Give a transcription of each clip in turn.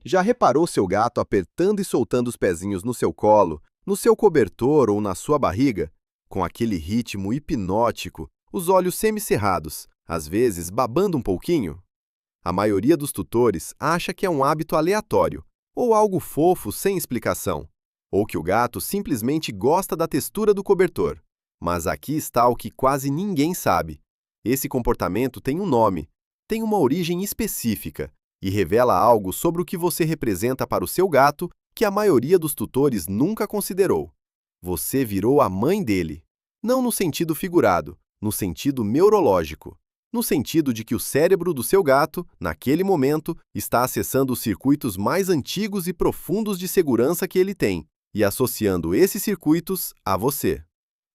Já reparou seu gato apertando e soltando os pezinhos no seu colo, no seu cobertor ou na sua barriga? Com aquele ritmo hipnótico, os olhos semicerrados, às vezes babando um pouquinho? A maioria dos tutores acha que é um hábito aleatório, ou algo fofo sem explicação, ou que o gato simplesmente gosta da textura do cobertor. Mas aqui está o que quase ninguém sabe. Esse comportamento tem um nome, tem uma origem específica e revela algo sobre o que você representa para o seu gato que a maioria dos tutores nunca considerou. Você virou a mãe dele. Não no sentido figurado, no sentido neurológico. No sentido de que o cérebro do seu gato, naquele momento, está acessando os circuitos mais antigos e profundos de segurança que ele tem e associando esses circuitos a você.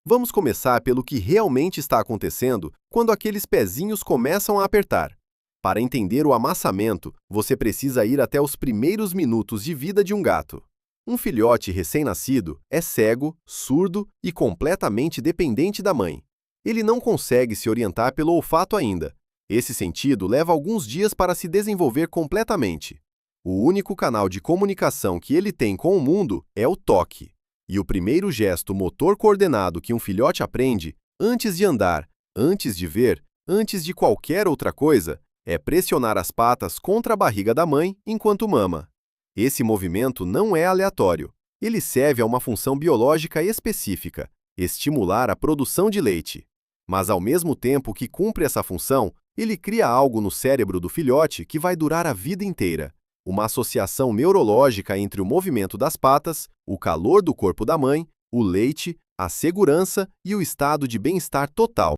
Vamos começar pelo que realmente está acontecendo quando aqueles pezinhos começam a apertar. Para entender o amassamento, você precisa ir até os primeiros minutos de vida de um gato. Um filhote recém-nascido é cego, surdo e completamente dependente da mãe. Ele não consegue se orientar pelo olfato ainda. Esse sentido leva alguns dias para se desenvolver completamente. O único canal de comunicação que ele tem com o mundo é o toque. E o primeiro gesto motor coordenado que um filhote aprende, antes de andar, antes de ver, antes de qualquer outra coisa, é pressionar as patas contra a barriga da mãe enquanto mama. Esse movimento não é aleatório. Ele serve a uma função biológica específica, estimular a produção de leite. Mas ao mesmo tempo que cumpre essa função, ele cria algo no cérebro do filhote que vai durar a vida inteira. Uma associação neurológica entre o movimento das patas, o calor do corpo da mãe, o leite, a segurança e o estado de bem-estar total.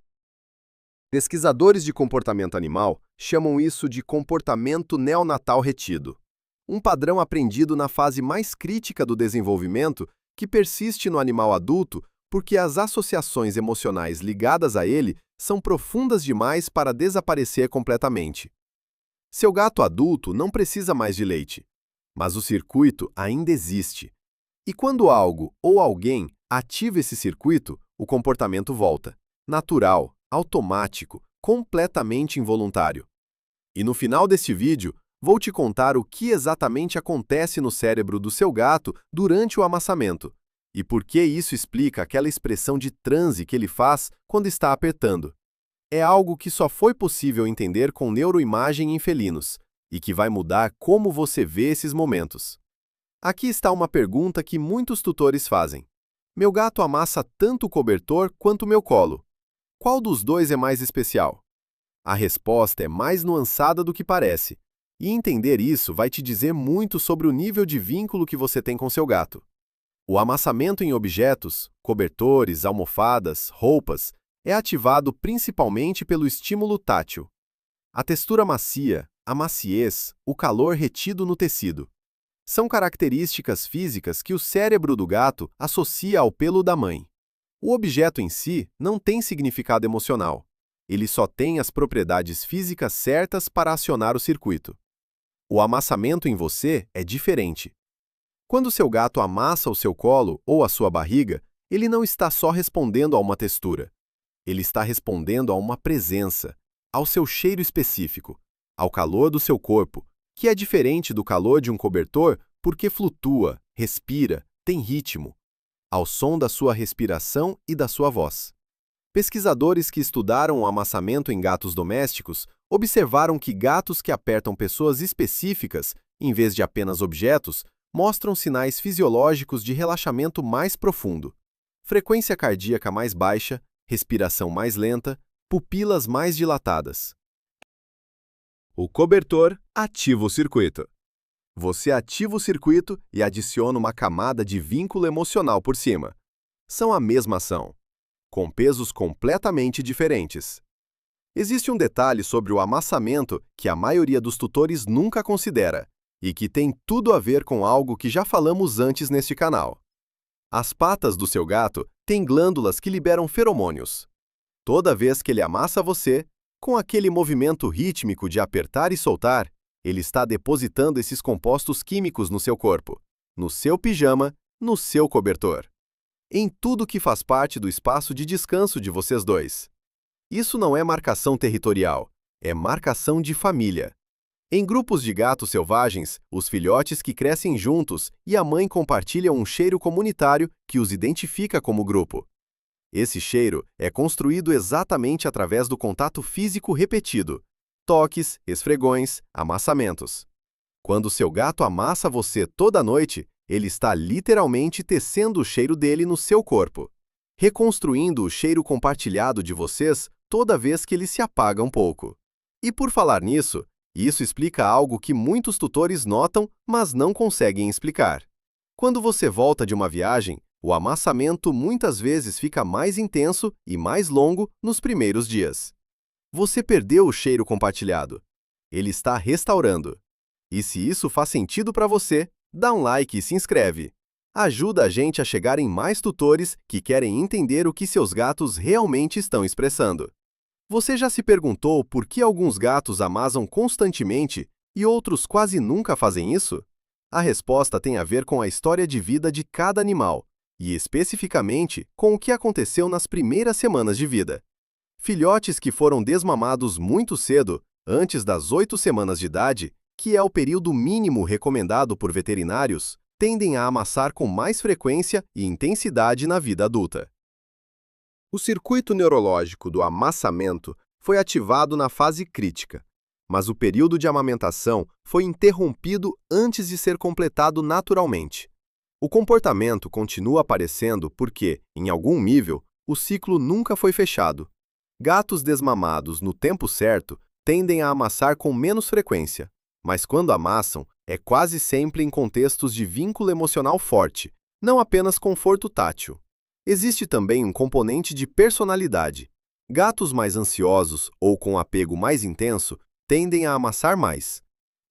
Pesquisadores de comportamento animal chamam isso de comportamento neonatal retido. Um padrão aprendido na fase mais crítica do desenvolvimento que persiste no animal adulto porque as associações emocionais ligadas a ele são profundas demais para desaparecer completamente. Seu gato adulto não precisa mais de leite, mas o circuito ainda existe. E quando algo ou alguém ativa esse circuito, o comportamento volta. Natural, automático, completamente involuntário. E no final deste vídeo, vou te contar o que exatamente acontece no cérebro do seu gato durante o amassamento e por que isso explica aquela expressão de transe que ele faz quando está apertando. É algo que só foi possível entender com neuroimagem em felinos e que vai mudar como você vê esses momentos. Aqui está uma pergunta que muitos tutores fazem. Meu gato amassa tanto o cobertor quanto o meu colo. Qual dos dois é mais especial? A resposta é mais nuançada do que parece, e entender isso vai te dizer muito sobre o nível de vínculo que você tem com seu gato. O amassamento em objetos, cobertores, almofadas, roupas, é ativado principalmente pelo estímulo tátil. A textura macia, a maciez, o calor retido no tecido. São características físicas que o cérebro do gato associa ao pelo da mãe. O objeto em si não tem significado emocional. Ele só tem as propriedades físicas certas para acionar o circuito. O amassamento em você é diferente. Quando seu gato amassa o seu colo ou a sua barriga, ele não está só respondendo a uma textura. Ele está respondendo a uma presença, ao seu cheiro específico, ao calor do seu corpo, que é diferente do calor de um cobertor porque flutua, respira, tem ritmo, ao som da sua respiração e da sua voz. Pesquisadores que estudaram o amassamento em gatos domésticos observaram que gatos que apertam pessoas específicas, em vez de apenas objetos, mostram sinais fisiológicos de relaxamento mais profundo. Frequência cardíaca mais baixa, respiração mais lenta, pupilas mais dilatadas. O cobertor ativa o circuito. Você ativa o circuito e adiciona uma camada de vínculo emocional por cima. São a mesma ação, com pesos completamente diferentes. Existe um detalhe sobre o amassamento que a maioria dos tutores nunca considera e que tem tudo a ver com algo que já falamos antes neste canal. As patas do seu gato têm glândulas que liberam feromônios. Toda vez que ele amassa você, com aquele movimento rítmico de apertar e soltar, ele está depositando esses compostos químicos no seu corpo, no seu pijama, no seu cobertor. Em tudo que faz parte do espaço de descanso de vocês dois. Isso não é marcação territorial, é marcação de família. Em grupos de gatos selvagens, os filhotes que crescem juntos e a mãe compartilham um cheiro comunitário que os identifica como grupo. Esse cheiro é construído exatamente através do contato físico repetido: toques, esfregões, amassamentos. Quando seu gato amassa você toda noite, ele está literalmente tecendo o cheiro dele no seu corpo, reconstruindo o cheiro compartilhado de vocês toda vez que ele se apaga um pouco. E por falar nisso, isso explica algo que muitos tutores notam, mas não conseguem explicar. Quando você volta de uma viagem, o amassamento muitas vezes fica mais intenso e mais longo nos primeiros dias. Você perdeu o cheiro compartilhado. Ele está restaurando. E se isso faz sentido para você, dá um like e se inscreve. Ajuda a gente a chegar em mais tutores que querem entender o que seus gatos realmente estão expressando. Você já se perguntou por que alguns gatos amassam constantemente e outros quase nunca fazem isso? A resposta tem a ver com a história de vida de cada animal, e especificamente com o que aconteceu nas primeiras semanas de vida. Filhotes que foram desmamados muito cedo, antes das 8 semanas de idade, que é o período mínimo recomendado por veterinários, tendem a amassar com mais frequência e intensidade na vida adulta. O circuito neurológico do amassamento foi ativado na fase crítica, mas o período de amamentação foi interrompido antes de ser completado naturalmente. O comportamento continua aparecendo porque, em algum nível, o ciclo nunca foi fechado. Gatos desmamados no tempo certo tendem a amassar com menos frequência, mas quando amassam, é quase sempre em contextos de vínculo emocional forte, não apenas conforto tátil. Existe também um componente de personalidade. Gatos mais ansiosos ou com apego mais intenso tendem a amassar mais.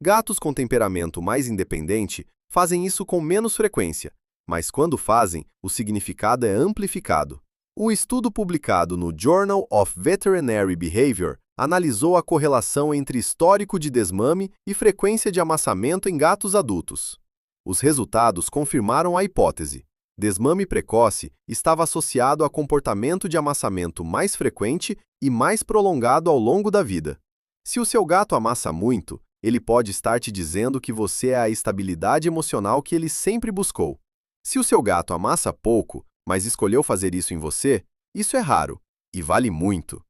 Gatos com temperamento mais independente fazem isso com menos frequência, mas quando fazem, o significado é amplificado. Um estudo publicado no Journal of Veterinary Behavior analisou a correlação entre histórico de desmame e frequência de amassamento em gatos adultos. Os resultados confirmaram a hipótese. Desmame precoce estava associado a comportamento de amassamento mais frequente e mais prolongado ao longo da vida. Se o seu gato amassa muito, ele pode estar te dizendo que você é a estabilidade emocional que ele sempre buscou. Se o seu gato amassa pouco, mas escolheu fazer isso em você, isso é raro e vale muito.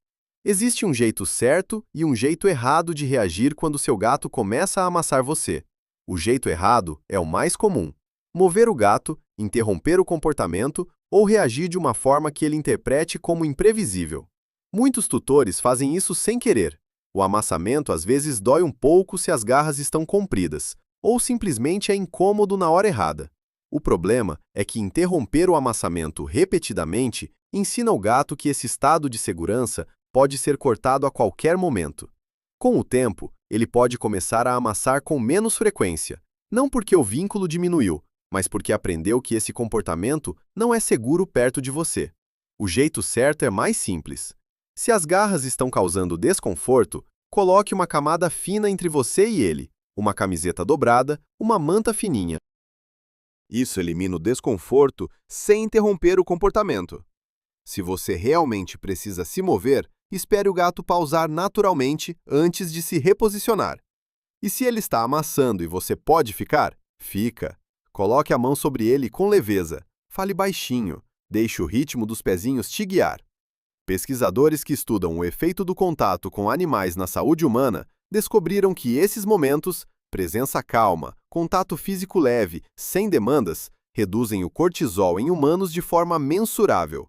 Existe um jeito certo e um jeito errado de reagir quando seu gato começa a amassar você. O jeito errado é o mais comum: mover o gato, interromper o comportamento ou reagir de uma forma que ele interprete como imprevisível. Muitos tutores fazem isso sem querer. O amassamento às vezes dói um pouco se as garras estão compridas, ou simplesmente é incômodo na hora errada. O problema é que interromper o amassamento repetidamente ensina o gato que esse estado de segurança pode ser cortado a qualquer momento. Com o tempo, ele pode começar a amassar com menos frequência, não porque o vínculo diminuiu, mas porque aprendeu que esse comportamento não é seguro perto de você. O jeito certo é mais simples. Se as garras estão causando desconforto, coloque uma camada fina entre você e ele, uma camiseta dobrada, uma manta fininha. Isso elimina o desconforto sem interromper o comportamento. Se você realmente precisa se mover, espere o gato pausar naturalmente antes de se reposicionar. E se ele está amassando e você pode ficar, fica. Coloque a mão sobre ele com leveza. Fale baixinho. Deixe o ritmo dos pezinhos te guiar. Pesquisadores que estudam o efeito do contato com animais na saúde humana descobriram que esses momentos, presença calma, contato físico leve, sem demandas, reduzem o cortisol em humanos de forma mensurável.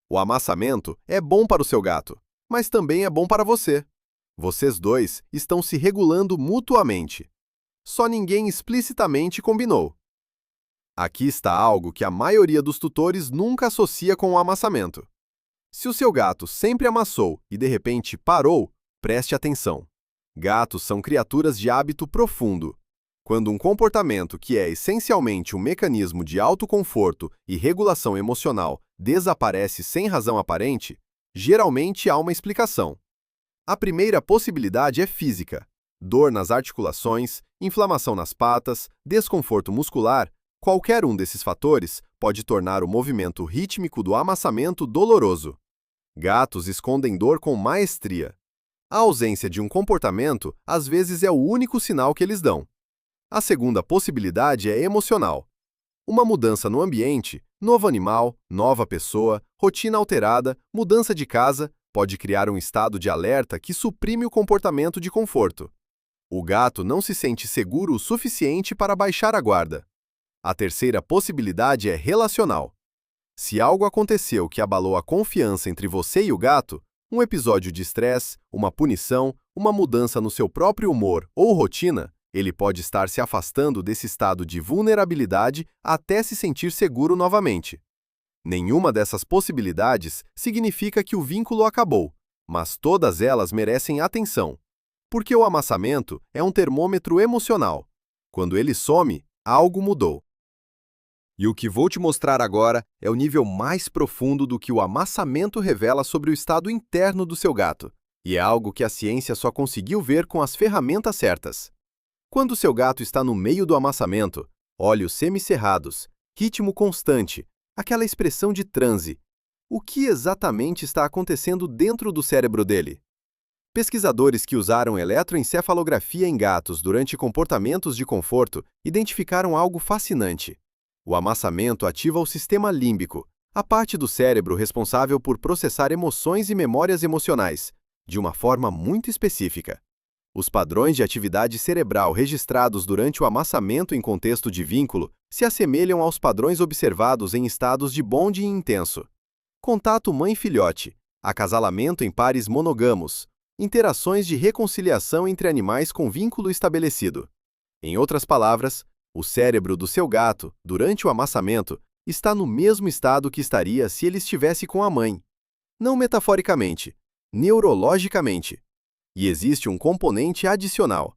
O amassamento é bom para o seu gato, mas também é bom para você. Vocês dois estão se regulando mutuamente. Só ninguém explicitamente combinou. Aqui está algo que a maioria dos tutores nunca associa com o amassamento. Se o seu gato sempre amassou e de repente parou, preste atenção. Gatos são criaturas de hábito profundo. Quando um comportamento que é essencialmente um mecanismo de autoconforto e regulação emocional desaparece sem razão aparente, geralmente há uma explicação. A primeira possibilidade é física: dor nas articulações, inflamação nas patas, desconforto muscular. Qualquer um desses fatores pode tornar o movimento rítmico do amassamento doloroso. Gatos escondem dor com maestria. A ausência de um comportamento, às vezes, é o único sinal que eles dão. A segunda possibilidade é emocional. Uma mudança no ambiente, novo animal, nova pessoa, rotina alterada, mudança de casa, pode criar um estado de alerta que suprime o comportamento de conforto. O gato não se sente seguro o suficiente para baixar a guarda. A terceira possibilidade é relacional. Se algo aconteceu que abalou a confiança entre você e o gato, um episódio de estresse, uma punição, uma mudança no seu próprio humor ou rotina, ele pode estar se afastando desse estado de vulnerabilidade até se sentir seguro novamente. Nenhuma dessas possibilidades significa que o vínculo acabou, mas todas elas merecem atenção. Porque o amassamento é um termômetro emocional. Quando ele some, algo mudou. E o que vou te mostrar agora é o nível mais profundo do que o amassamento revela sobre o estado interno do seu gato. E é algo que a ciência só conseguiu ver com as ferramentas certas. Quando seu gato está no meio do amassamento, olhos semicerrados, ritmo constante, aquela expressão de transe, o que exatamente está acontecendo dentro do cérebro dele? Pesquisadores que usaram eletroencefalografia em gatos durante comportamentos de conforto identificaram algo fascinante. O amassamento ativa o sistema límbico, a parte do cérebro responsável por processar emoções e memórias emocionais, de uma forma muito específica. Os padrões de atividade cerebral registrados durante o amassamento em contexto de vínculo se assemelham aos padrões observados em estados de bonding intenso. Contato mãe-filhote, acasalamento em pares monogamos, interações de reconciliação entre animais com vínculo estabelecido. Em outras palavras, o cérebro do seu gato, durante o amassamento, está no mesmo estado que estaria se ele estivesse com a mãe. Não metaforicamente, neurologicamente. E existe um componente adicional.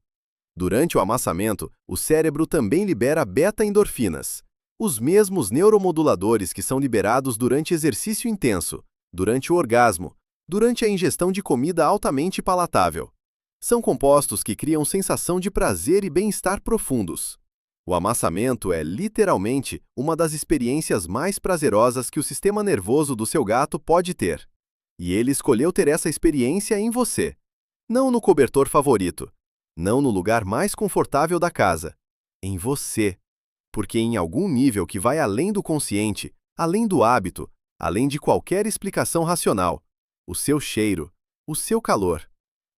Durante o amassamento, o cérebro também libera beta-endorfinas, os mesmos neuromoduladores que são liberados durante exercício intenso, durante o orgasmo, durante a ingestão de comida altamente palatável. São compostos que criam sensação de prazer e bem-estar profundos. O amassamento é, literalmente, uma das experiências mais prazerosas que o sistema nervoso do seu gato pode ter. E ele escolheu ter essa experiência em você. Não no cobertor favorito, não no lugar mais confortável da casa, em você. Porque em algum nível que vai além do consciente, além do hábito, além de qualquer explicação racional, o seu cheiro, o seu calor,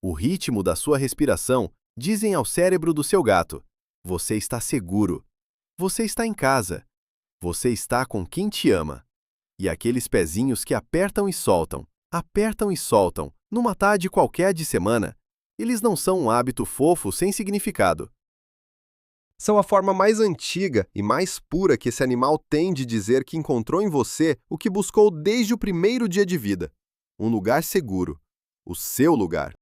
o ritmo da sua respiração dizem ao cérebro do seu gato: você está seguro, você está em casa, você está com quem te ama. E aqueles pezinhos que apertam e soltam, numa tarde qualquer de semana, eles não são um hábito fofo sem significado. São a forma mais antiga e mais pura que esse animal tem de dizer que encontrou em você o que buscou desde o primeiro dia de vida. Um lugar seguro. O seu lugar.